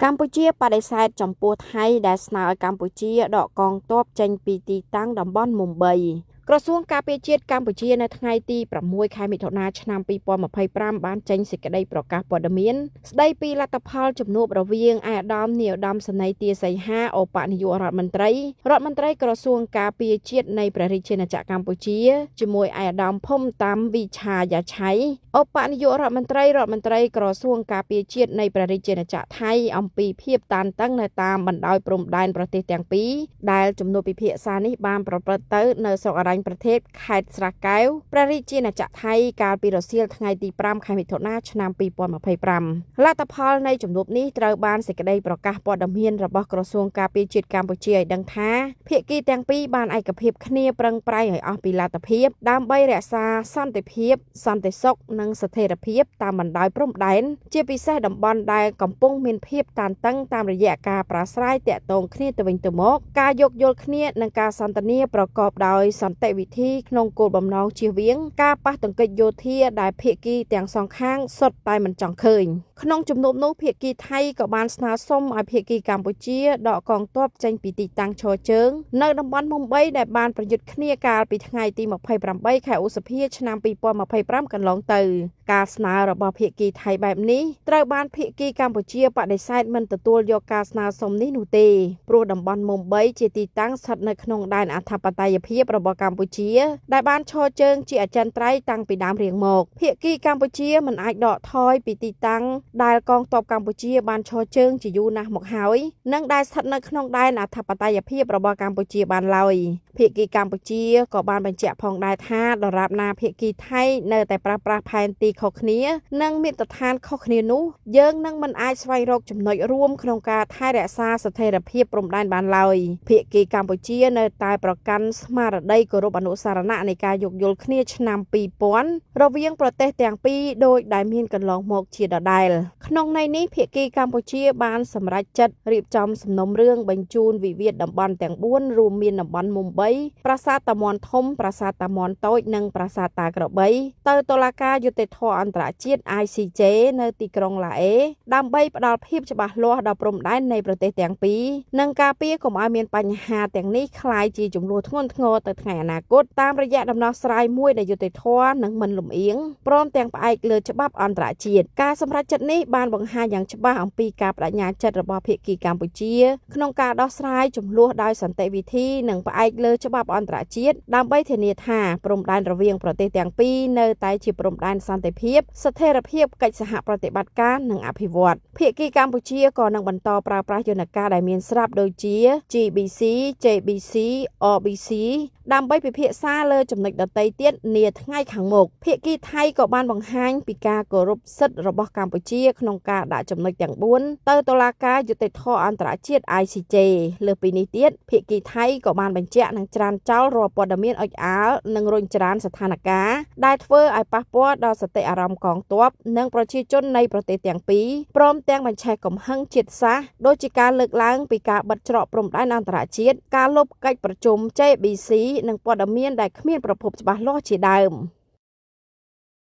កម្ពុជាបដិសេធចំពោះថៃដែលស្នើឲ្យកម្ពុជាដកកងទ័ពចេញពីទីតាំងតំបន់មុំបីក្រសួងការពារជាតិកម្ពុជានៅថ្ងៃទី6 ខែមិថុនាឆ្នាំ2025បានចេញសេចក្តីប្រកាសព័ត៌មានស្តីពីលទ្ធផលជំនួបរវាងឯកឧត្តមនាយឧត្តមសេនីយ៍ទាសីហាឧបនាយករដ្ឋមន្ត្រីក្រសួងការពារជាតិនៃព្រះរាជាណាចក្រកម្ពុជាជាមួយឯកឧត្តមភូមិតាំវិឆាយាឆៃឧបនាយករដ្ឋមន្ត្រីក្រសួងការពារជាតិនៃព្រះរាជាណាចក្រថៃអំពីភាពតានតឹងនៅតាមបណ្ដោយព្រំដែនប្រទេសទាំងពីរដែលជំនួបពិភាក្សានេះបានប្រព្រឹត្តទៅនៅស្រុកអរញ្ញប្រទេសខេត្តស្រះកែវព្រះរាជាណាចក្រថៃកាលពីរសៀលថ្ងៃទី5 ខែមិថុនាឆ្នាំ2025លទ្ធផលនៃជំនួបនេះត្រូវបានសេចក្តីប្រកាសព័ត៌មានរបស់ក្រសួងការពារជាតិកម្ពុជាឲ្យដឹងថាភាគីទាំងពីរបានឯកភាពគ្នាប្រឹងប្រែងឲ្យអស់ពីលទ្ធភាពដើម្បីរក្សាសន្តិភាពសន្តិសុខនិងស្ថិរភាពតាមបណ្ដោយព្រំដែនជាពិសេសតំបន់ដែលកំពុងមានភាពតានតឹងតាមរយៈការប្រាស្រ័យទាក់ទងគ្នាទៅវិញទៅមកការយោគយល់គ្នានិងការសន្ទនាប្រកបដោយសន្តិវិធីក្នុងគោលបំណងជៀសវាងការប៉ះទង្គិចយោធាដែលភាគីទាំងសងខាងសុទ្ធតែមិនចង់ឃើញក្នុងជំនួបនោះភាគីថៃក៏បានស្នើសុំឲ្យភាគីកម្ពុជាដកកងទ័ពចេញពីទីតាំងឈរជើងនៅតំបន់មុំបីដែលបានប្រយុទ្ធគ្នាកាលពីថ្ងៃទី28 ខែឧសភាឆ្នាំ2025កន្លងទៅការស្នើរបស់ភាគីថៃបែបនេះត្រូវបានភាគីកម្ពុជាបដិសេធមិនទទួលយកការស្នើសុំនេះនោះទេព្រោះតំបន់មុំបីជាទីតាំងស្ថិតនៅក្នុងដែនអធិបតេយ្យភាពរបស់កម្ពុជាដែលបានឈរជើងជាអចិន្ត្រៃយ៍តាំងពីដើមរៀងមកភាគីកម្ពុជាមិនអាចដកថយពីទីតាំងដែលកងទ័ពកម្ពុជាបានឈរជើងជាយូរណាស់មកហើយនិងដែលស្ថិតនៅក្នុងដែនអធិបតេយ្យភាពរបស់កម្ពុជាបានឡើយភាគីកម្ពុជាក៏បានបញ្ជាក់ផងដែរថាដរាបណាភាគីថៃនៅតែប្រើប្រាស់ផែនទីខុសគ្នានិងមាត្រដ្ឋានខុសគ្នានោះយើងនឹងមិនអាចស្វែងរកចំណុចរួមក្នុងការថែរក្សាស្ថិរភាពព្រំដែនបានឡើយភាគីកម្ពុជានៅតែប្រកាន់ស្មារតីគោរពអនុស្សរណៈនៃការយោគយល់គ្នាឆ្នាំ2000រវាងប្រទេសទាំងពីរដោយដែលមានកន្លងមកជាដដែលក្នុងន័យនេះភាគីកម្ពុជាបានសម្រេចចិត្តរៀបចំសំណុំរឿងបញ្ជូនវិវាទតំបន់ទាំង4រួមមានតំបន់មុំបីប្រាសាទតាមាន់ធំប្រាសាទតាមាន់តូចនិងប្រាសាទតាក្របីទៅតុលាការយុត្តិធម៌អន្តរជាតិ ICJ នៅទីក្រុងឡាអេដើម្បីផ្ដល់ភាពច្បាស់លាស់ដល់ព្រំដែននៃប្រទេសទាំងពីរនិងការពារកុំឲ្យមានបញ្ហាទាំងនេះក្លាយជាជម្លោះធ្ងន់ធ្ងរទៅថ្ងៃអនាគតតាមរយៈដំណោះស្រាយមួយដែលយុត្តិធម៌និងមិនលំអៀងព្រមទាំងផ្អែកលើច្បាប់អន្តរជាតិការសម្រេចចិត្តនេះបានបង្ហាញយ៉ាងច្បាស់អំពីការបដិញ្ញាចិត្តរបស់ភាគីកម្ពុជាក្នុងការដោះស្រាយជម្លោះដោយសន្តិវិធីនិងផ្អែកលើច្បាប់អន្តរជាតិដើម្បីធានាថាព្រំដែនរវាងប្រទេសទាំងពីរនៅតែជាព្រំដែនសន្តិភាពស្ថិរភាពកិច្ចសហប្រតិបត្តិការនិងអភិវឌ្ឍភាគីកម្ពុជាក៏នឹងបន្តប្រើប្រាស់យន្តការដែលមានស្រាប់ដូចជា GBC, JBC, RBC ដើម្បីពិភាក្សាលើចំណុចដទៃទៀតនាថ្ងៃខាងមុខភាគីថៃក៏បានបង្ហាញពីការគោរពសិទ្ធិរបស់កម្ពុជាក្នុងការដាក់ចំណុចទាំង4ទៅតុលាការយុត្តិធម៌អន្តរជាតិ ICJ លើពីនេះទៀតភាគីថៃក៏បានបញ្ជាក់នឹងច្រានចោលរាល់ព័ត៌មានអុចអាលនិងរុញច្រានស្ថានភាពដែលធ្វើឲ្យប៉ះពាល់ដល់សតិអារម្មណ៍កងទ័ពនិងប្រជាជននៃប្រទេសទាំងពីរព្រមទាំងបញ្ឆេះកំហឹងជាតិសាសន៍ដូចជាការលើកឡើងពីការបិទច្រកព្រំដែនអន្តរជាតិការលុបកិច្ចប្រជុំ JBC និងព័ត៌មានដែលគ្មានប្រភពច្បាស់លាស់ជាដើម